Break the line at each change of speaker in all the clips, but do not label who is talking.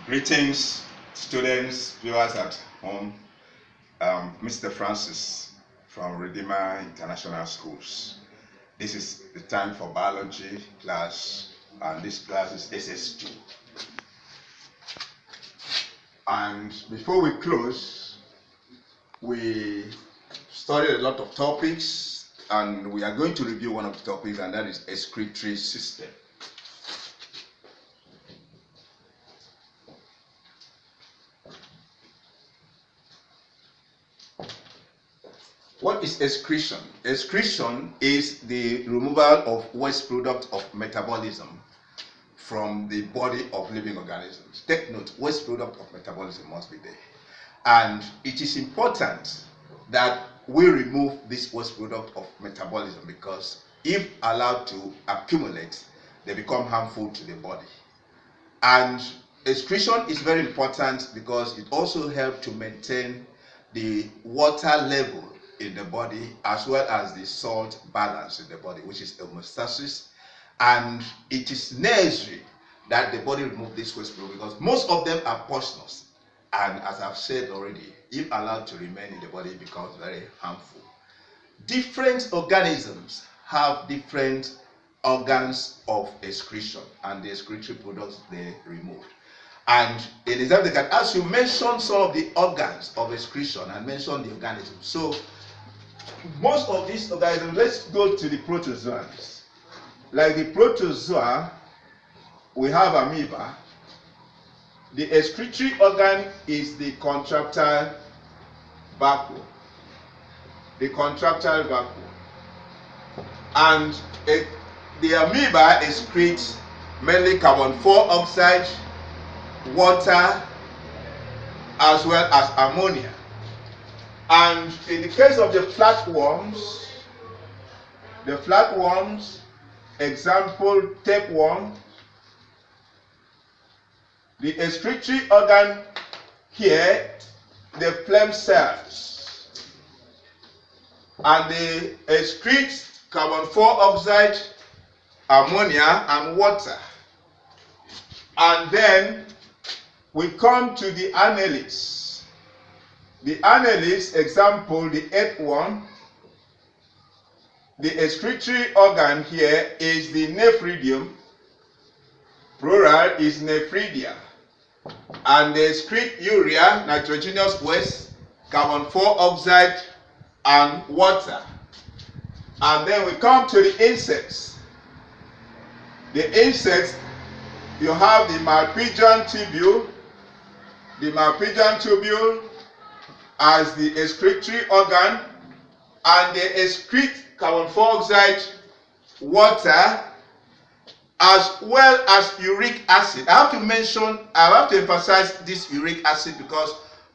Greetings, students, viewers at home. Mr. Francis from Redeemer International Schools. This is the time for biology class, and this class is SS2. And before we close, we studied a lot of topics, and we are going to review one of the topics, and that is excretory system. What is excretion? Excretion is the removal of waste product of metabolism from the body of living organisms. Take note, waste product of metabolism must be there. And it is important that we remove this waste product of metabolism, because if allowed to accumulate, they become harmful to the body. And excretion is very important because it also helps to maintain the water level in the body, as well as the salt balance in the body, which is homeostasis. And it is necessary that the body remove this waste product, because most of them are poisonous, and as I've said already, if allowed to remain in the body, it becomes very harmful. Different organisms have different organs of excretion and the excretory products they remove. And in example, they can ask you, mention some of the organs of excretion and mention the organisms. So most of these organisms, let's go to the protozoans. Like the protozoa, we have amoeba. The excretory organ is the contractile vacuole. The contractile vacuole. And the amoeba excretes mainly carbon 4 oxide, water, as well as ammonia. And in the case of the flatworms, example tapeworm, the excretory organ here, the phlegm cells, and they excrete carbon 4 oxide, ammonia, and water. And then we come to the annelids. The annelids, example, the earthworm, the excretory organ here is the nephridium, plural is nephridia, and they excrete urea, nitrogenous waste, carbon 4 oxide, and water. And then we come to the insects. The insects, you have the malpighian tubule. The malpighian tubule as the excretory organ, and they excrete carbon 4 oxide, water, as well as uric acid. I have to emphasize this uric acid because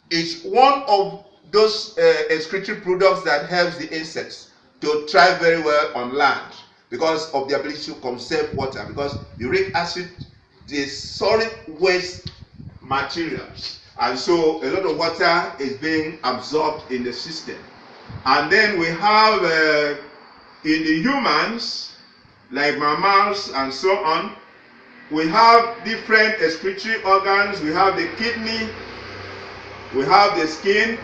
it's one of those excretory products that helps the insects to thrive very well on land because of the ability to conserve water, because uric acid is solid waste materials, and so a lot of water is being absorbed in the system. And then we have in the humans, like mammals and so on, we have different excretory organs. We have the kidney, we have the skin,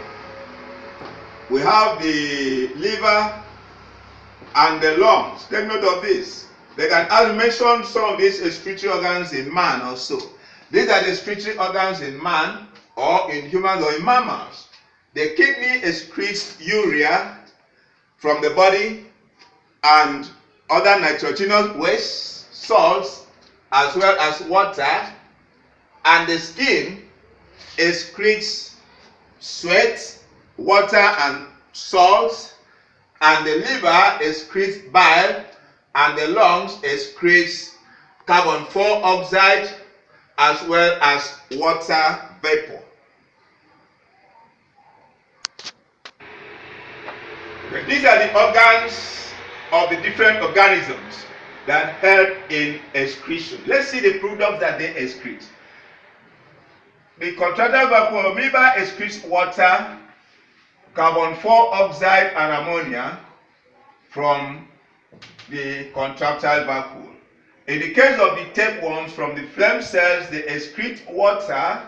we have the liver, and the lungs. Take note of this. They can mention some of these excretory organs in man also. These are the excretory organs in man, or in humans, or in mammals. The kidney excretes urea from the body and other nitrogenous waste, salts, as well as water. And the skin excretes sweat, water, and salts. And the liver excretes bile, and the lungs excretes carbon 4 oxide, as well as water vapor. These are the organs of the different organisms that help in excretion. Let's see the products that they excrete. The contractile vacuole amoeba excretes water, carbon 4 oxide, and ammonia from the contractile vacuole. In the case of the tapeworms, from the phloem cells, they excrete water,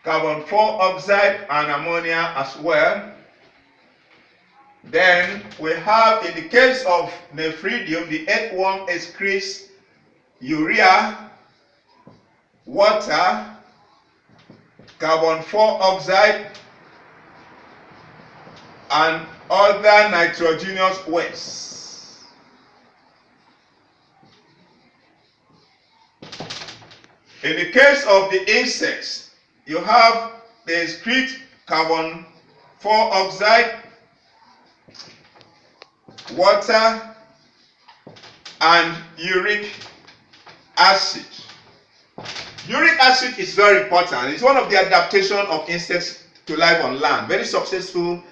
carbon 4 oxide, and ammonia as well. Then we have, in the case of Nephridium, the earthworm excretes urea, water, carbon 4 oxide, and other nitrogenous wastes. In the case of the insects, you have they excrete carbon 4 oxide, water, and uric acid. Uric acid is very important. It's one of the adaptations of insects to life on land. Very successful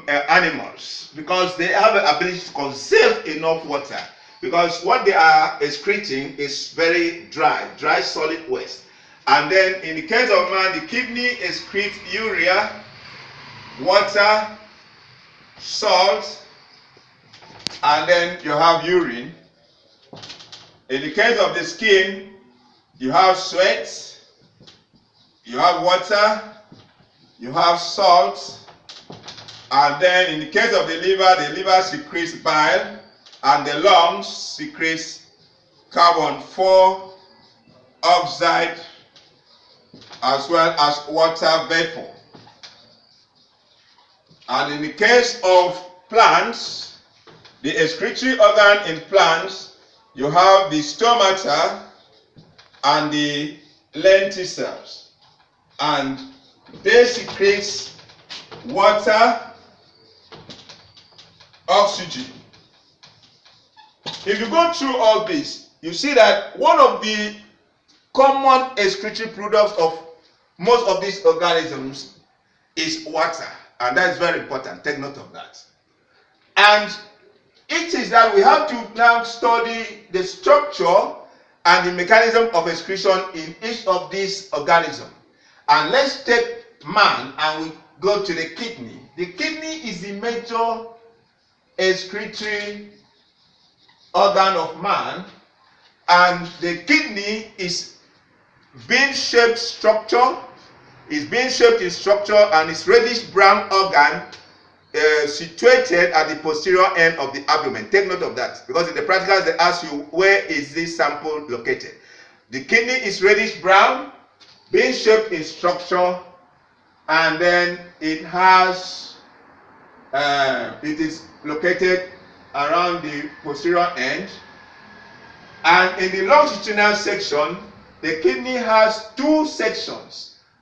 animals, because they have the ability to conserve enough water, because what they are excreting is very dry solid waste. And then in the case of man, the kidney excretes urea, water, salt, and then you have urine. In the case of the skin, you have sweat, you have water, you have salt, and then in the case of the liver secretes bile, and the lungs secretes carbon 4 oxide as well as water vapor. And in the case of plants, the excretory organ in plants, you have the stomata and the lenticels, and they secrete water, oxygen. If you go through all this, you see that one of the common excretory products of most of these organisms is water, and that is very important. Take note of that. And it is that we have to now study the structure and the mechanism of excretion in each of these organisms. And let's take man and we go to the kidney. The kidney is the major excretory organ of man, and the kidney is bean-shaped structure. It's bean-shaped in structure, and it's reddish-brown organ situated at the posterior end of the abdomen. Take note of that, because in the practicals they ask you, where is this sample located? The kidney is reddish-brown, bean-shaped in structure, and then it is located around the posterior end. And in the longitudinal section, the kidney has two sections.